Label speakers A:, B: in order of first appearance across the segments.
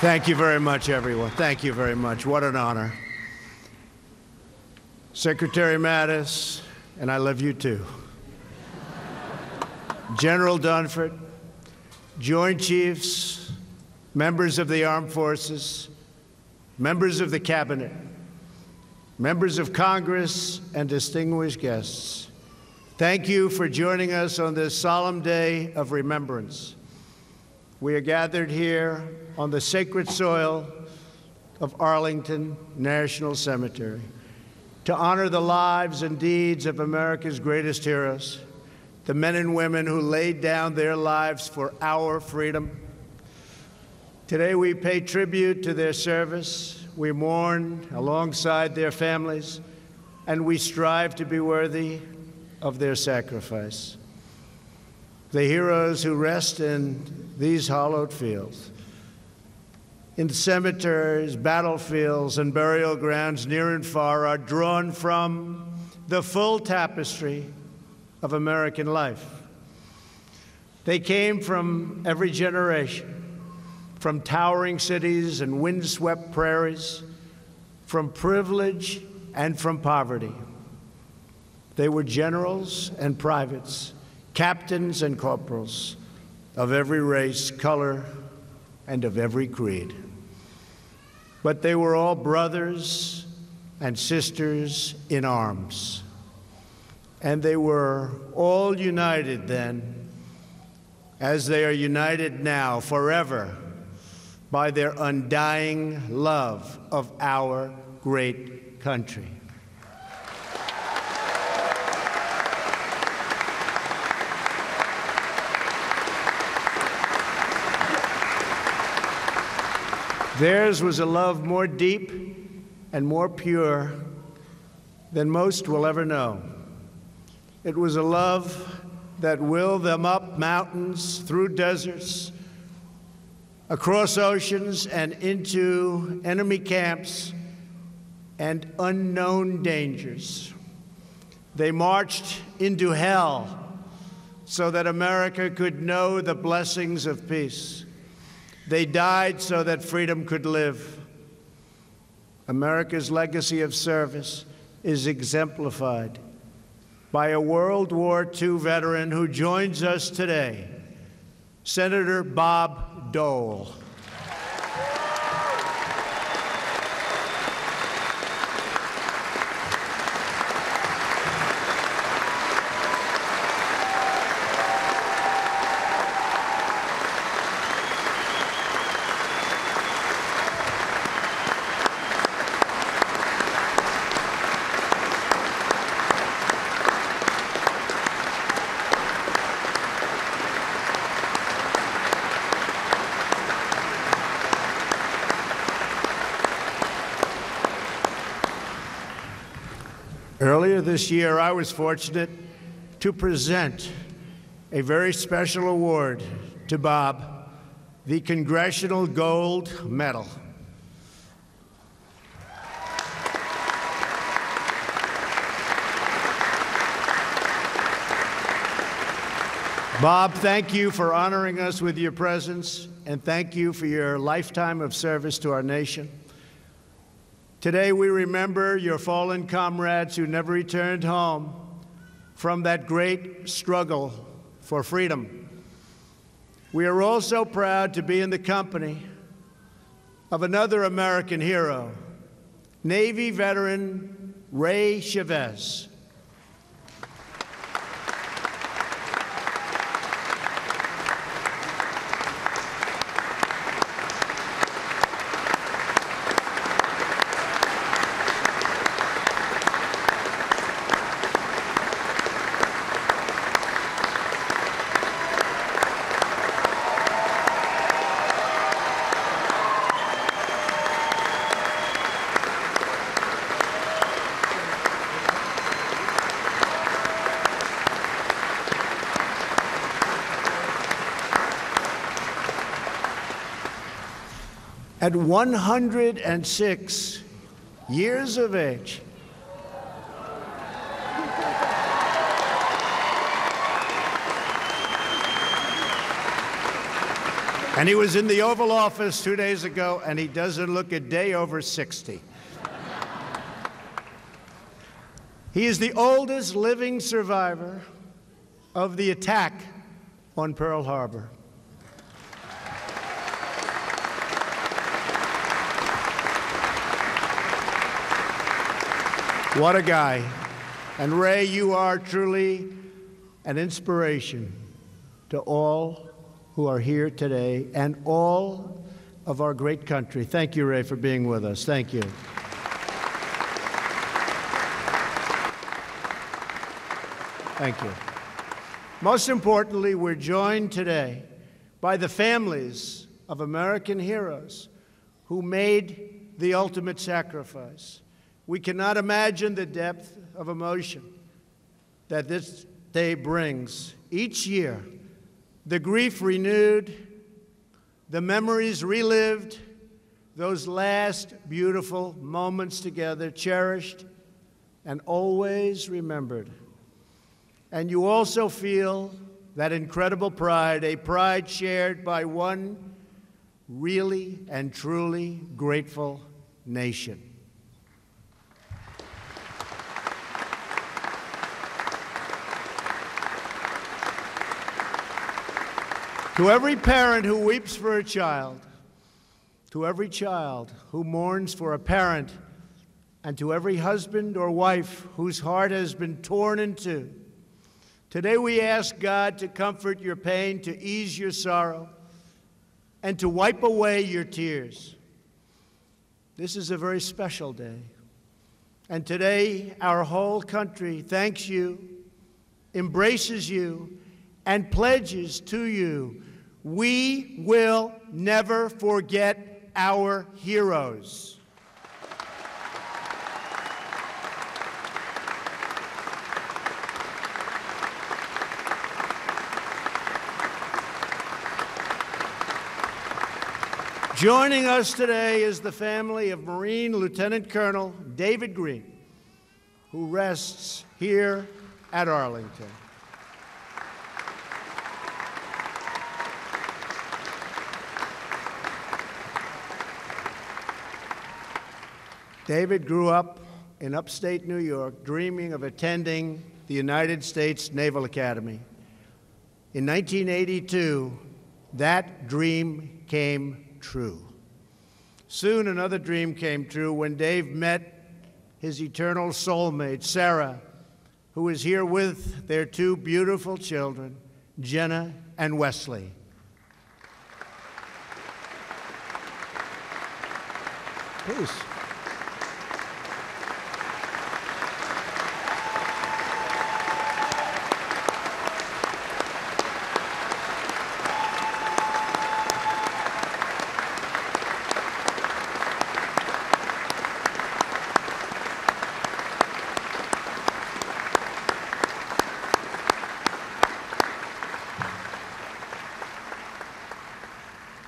A: Thank you very much, everyone. Thank you very much. What an honor. Secretary Mattis, and I love you too. General Dunford, Joint Chiefs, members of the Armed Forces, members of the Cabinet, members of Congress, and distinguished guests, thank you for joining us on this solemn day of remembrance. We are gathered here on the sacred soil of Arlington National Cemetery to honor the lives and deeds of America's greatest heroes, the men and women who laid down their lives for our freedom. Today we pay tribute to their service, we mourn alongside their families, and we strive to be worthy of their sacrifice. The heroes who rest in these hallowed fields, in cemeteries, battlefields, and burial grounds near and far, are drawn from the full tapestry of American life. They came from every generation, from towering cities and windswept prairies, from privilege and from poverty. They were generals and privates, captains and corporals of every race, color, and of every creed. But they were all brothers and sisters in arms. And they were all united then, as they are united now forever, by their undying love of our great country. Theirs was a love more deep and more pure than most will ever know. It was a love that willed them up mountains, through deserts, across oceans, and into enemy camps and unknown dangers. They marched into hell so that America could know the blessings of peace. They died so that freedom could live. America's legacy of service is exemplified by a World War II veteran who joins us today, Senator Bob Dole. Earlier this year, I was fortunate to present a very special award to Bob, the Congressional Gold Medal. Bob, thank you for honoring us with your presence, and thank you for your lifetime of service to our nation. Today, we remember your fallen comrades who never returned home from that great struggle for freedom. We are also proud to be in the company of another American hero, Navy veteran Ray Chavez. At 106 years of age, And he was in the Oval Office 2 days ago, and he doesn't look a day over 60. He is the oldest living survivor of the attack on Pearl Harbor. What a guy. And Ray, you are truly an inspiration to all who are here today and all of our great country. Thank you, Ray, for being with us. Thank you. Thank you. Most importantly, we're joined today by the families of American heroes who made the ultimate sacrifice. We cannot imagine the depth of emotion that this day brings. Each year, the grief renewed, the memories relived, those last beautiful moments together cherished and always remembered. And you also feel that incredible pride, a pride shared by one really and truly grateful nation. To every parent who weeps for a child, to every child who mourns for a parent, and to every husband or wife whose heart has been torn in two, today we ask God to comfort your pain, to ease your sorrow, and to wipe away your tears. This is a very special day. And today, our whole country thanks you, embraces you, and pledges to you, we will never forget our heroes. Joining us today is the family of Marine Lieutenant Colonel David Green, who rests here at Arlington. David grew up in upstate New York, dreaming of attending the United States Naval Academy. In 1982, that dream came true. Soon another dream came true when Dave met his eternal soulmate, Sarah, who is here with their two beautiful children, Jenna and Wesley. Please.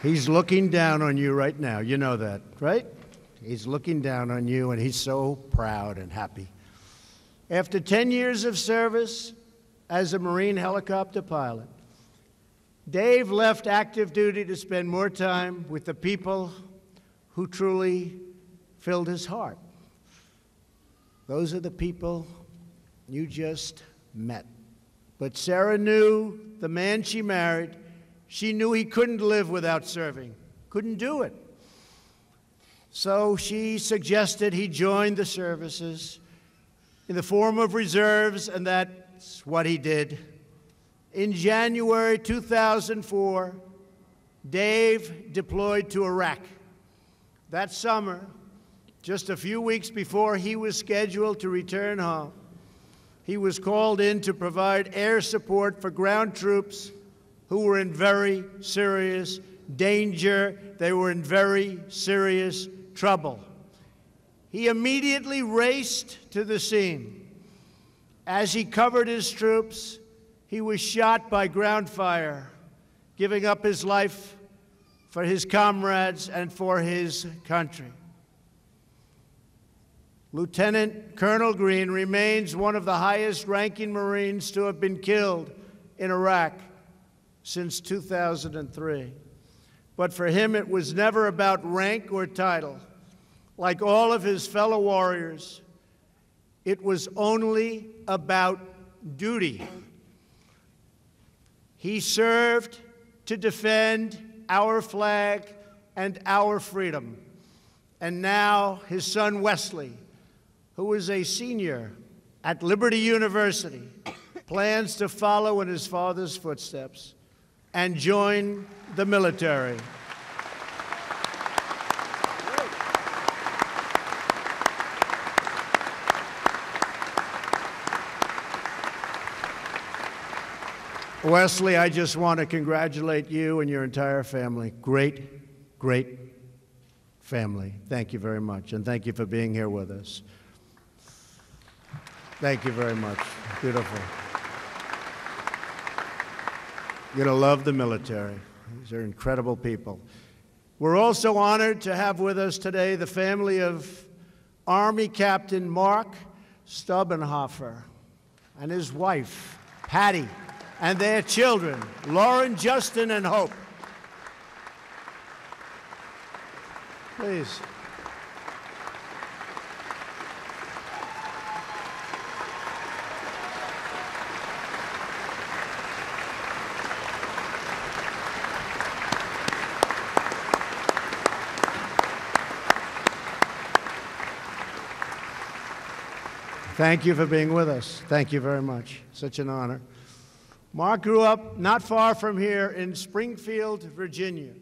A: He's looking down on you right now. You know that, right? He's looking down on you, and he's so proud and happy. After 10 years of service as a Marine helicopter pilot, Dave left active duty to spend more time with the people who truly filled his heart. Those are the people you just met. But Sarah knew the man she married. She knew he couldn't live without serving, couldn't do it. So she suggested he join the services in the form of reserves, and that's what he did. In January 2004, Dave deployed to Iraq. That summer, just a few weeks before he was scheduled to return home, he was called in to provide air support for ground troops who were in very serious danger. They were in very serious trouble. He immediately raced to the scene. As he covered his troops, he was shot by ground fire, giving up his life for his comrades and for his country. Lieutenant Colonel Green remains one of the highest-ranking Marines to have been killed in Iraq since 2003. But for him, it was never about rank or title. Like all of his fellow warriors, it was only about duty. He served to defend our flag and our freedom. And now his son Wesley, who is a senior at Liberty University, plans to follow in his father's footsteps and join the military. Wesley, I just want to congratulate you and your entire family. Great, great family. Thank you very much, and thank you for being here with us. Thank you very much. Beautiful. You're going to love the military. These are incredible people. We're also honored to have with us today the family of Army Captain Mark Stubbenhofer and his wife, Patty, and their children, Lauren, Justin, and Hope. Please. Thank you for being with us. Thank you very much. Such an honor. Mark grew up not far from here in Springfield, Virginia.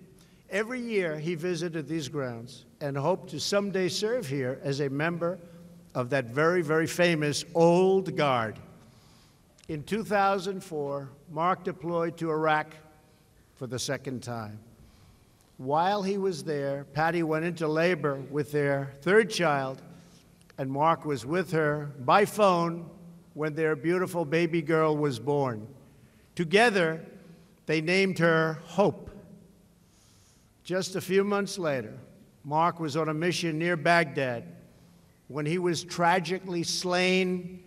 A: Every year he visited these grounds and hoped to someday serve here as a member of that very, very famous Old Guard. In 2004, Mark deployed to Iraq for the second time. While he was there, Patty went into labor with their third child, and Mark was with her by phone when their beautiful baby girl was born. Together, they named her Hope. Just a few months later, Mark was on a mission near Baghdad when he was tragically slain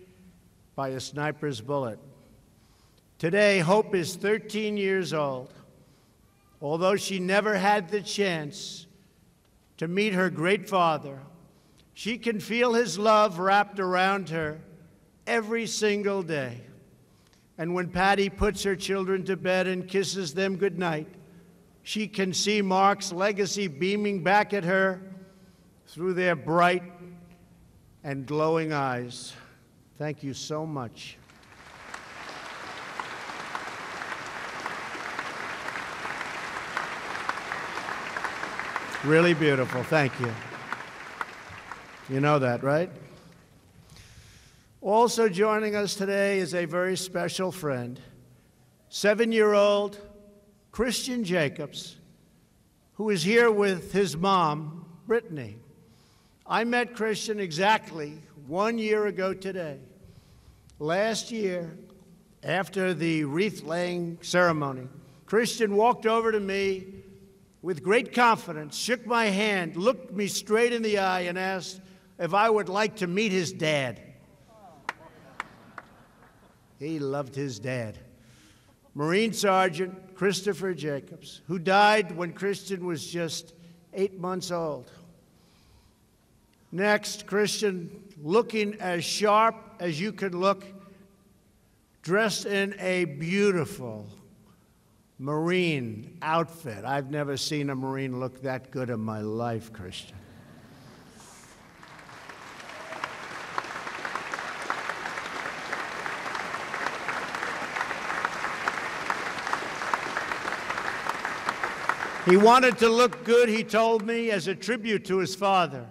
A: by a sniper's bullet. Today, Hope is 13 years old. Although she never had the chance to meet her great father, she can feel his love wrapped around her every single day. And when Patty puts her children to bed and kisses them goodnight, she can see Mark's legacy beaming back at her through their bright and glowing eyes. Thank you so much. Really beautiful. Thank you. You know that, right? Also joining us today is a very special friend, 7-year-old Christian Jacobs, who is here with his mom, Brittany. I met Christian exactly 1 year ago today. Last year, after the wreath-laying ceremony, Christian walked over to me with great confidence, shook my hand, looked me straight in the eye, and asked if I would like to meet his dad. He loved his dad. Marine Sergeant Christopher Jacobs, who died when Christian was just 8 months old. Next, Christian, looking as sharp as you could look, dressed in a beautiful Marine outfit. I've never seen a Marine look that good in my life, Christian. He wanted to look good, he told me, as a tribute to his father.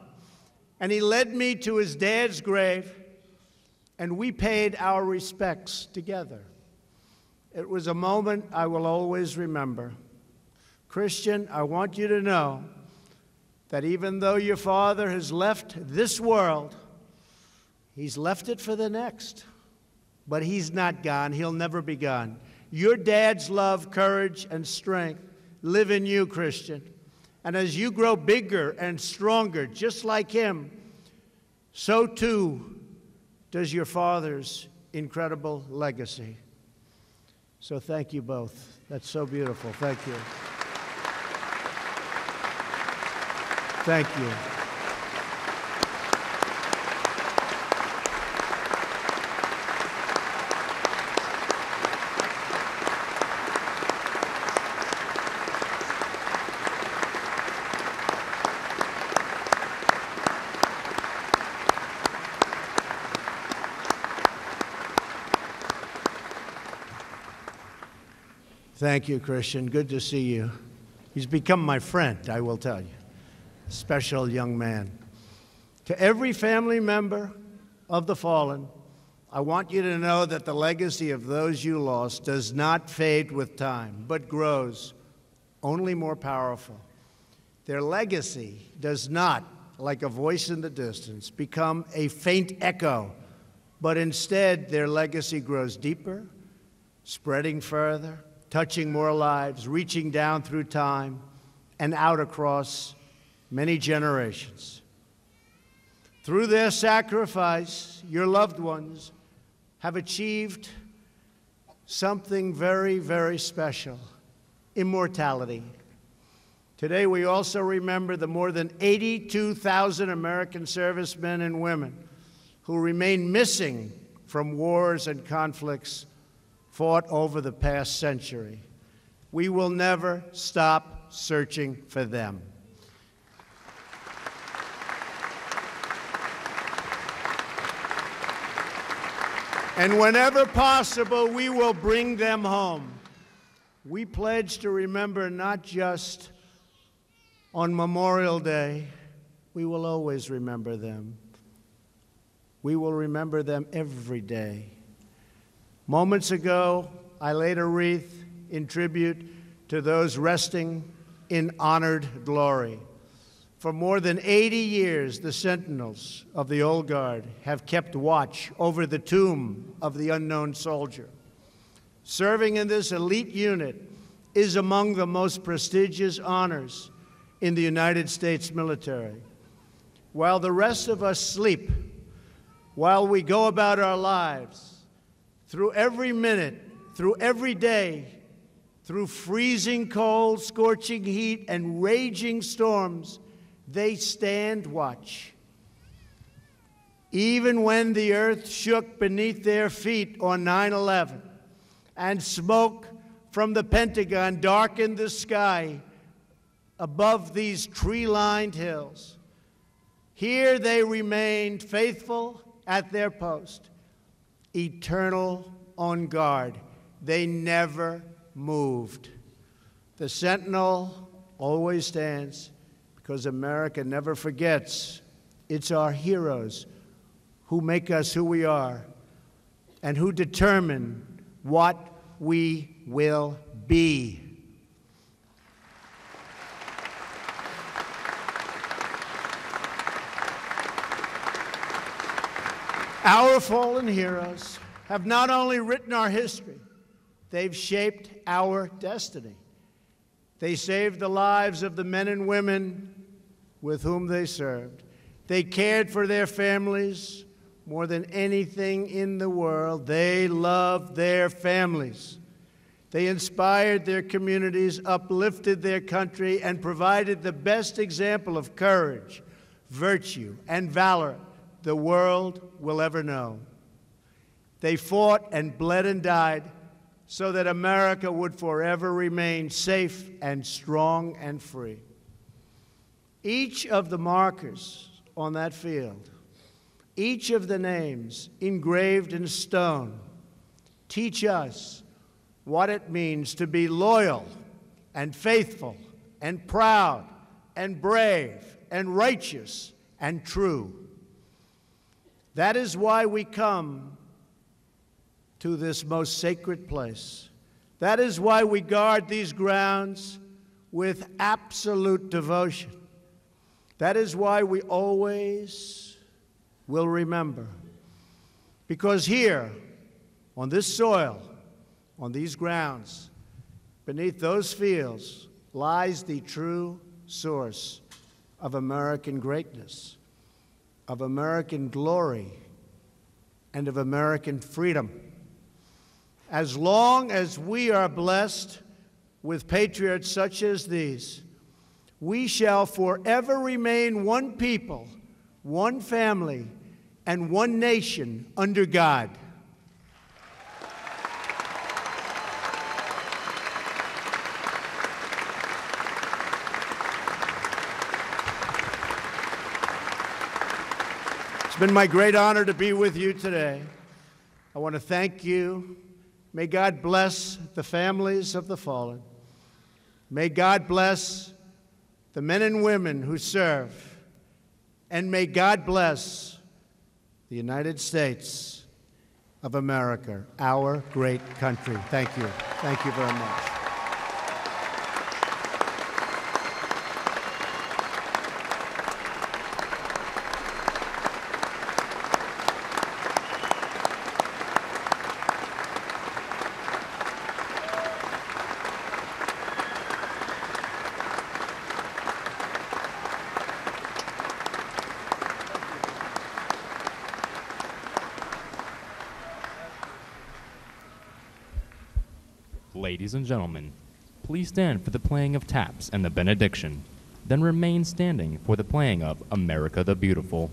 A: And he led me to his dad's grave, and we paid our respects together. It was a moment I will always remember. Christian, I want you to know that even though your father has left this world, he's left it for the next. But he's not gone. He'll never be gone. Your dad's love, courage, and strength live in you, Christian. And as you grow bigger and stronger, just like him, so too does your father's incredible legacy. So thank you both. That's so beautiful. Thank you. Thank you. Thank you, Christian. Good to see you. He's become my friend, I will tell you. Special young man. To every family member of the fallen, I want you to know that the legacy of those you lost does not fade with time, but grows only more powerful. Their legacy does not, like a voice in the distance, become a faint echo, but instead their legacy grows deeper, spreading further, touching more lives, reaching down through time and out across many generations. Through their sacrifice, your loved ones have achieved something very, very special: immortality. Today, we also remember the more than 82,000 American servicemen and women who remain missing from wars and conflicts fought over the past century. We will never stop searching for them. And whenever possible, we will bring them home. We pledge to remember not just on Memorial Day. We will always remember them. We will remember them every day. Moments ago, I laid a wreath in tribute to those resting in honored glory. For more than 80 years, the sentinels of the Old Guard have kept watch over the tomb of the unknown soldier. Serving in this elite unit is among the most prestigious honors in the United States military. While the rest of us sleep, while we go about our lives, through every minute, through every day, through freezing cold, scorching heat, and raging storms, they stand watch. Even when the earth shook beneath their feet on 9/11 and smoke from the Pentagon darkened the sky above these tree-lined hills, here they remained faithful at their post, eternal on guard. They never moved. The sentinel always stands because America never forgets. It's our heroes who make us who we are and who determine what we will be. Our fallen heroes have not only written our history, they've shaped our destiny. They saved the lives of the men and women with whom they served. They cared for their families more than anything in the world. They loved their families. They inspired their communities, uplifted their country, and provided the best example of courage, virtue, and valor the world will ever know. They fought and bled and died so that America would forever remain safe and strong and free. Each of the markers on that field, each of the names engraved in stone, teach us what it means to be loyal and faithful and proud and brave and righteous and true. That is why we come to this most sacred place. That is why we guard these grounds with absolute devotion. That is why we always will remember. Because here, on this soil, on these grounds, beneath those fields, lies the true source of American greatness, of American glory, and of American freedom. As long as we are blessed with patriots such as these, we shall forever remain one people, one family, and one nation under God. It's been my great honor to be with you today. I want to thank you. May God bless the families of the fallen. May God bless the men and women who serve. And may God bless the United States of America, our great country. Thank you. Thank you very much.
B: Ladies and gentlemen, please stand for the playing of taps and the benediction, then remain standing for the playing of America the Beautiful.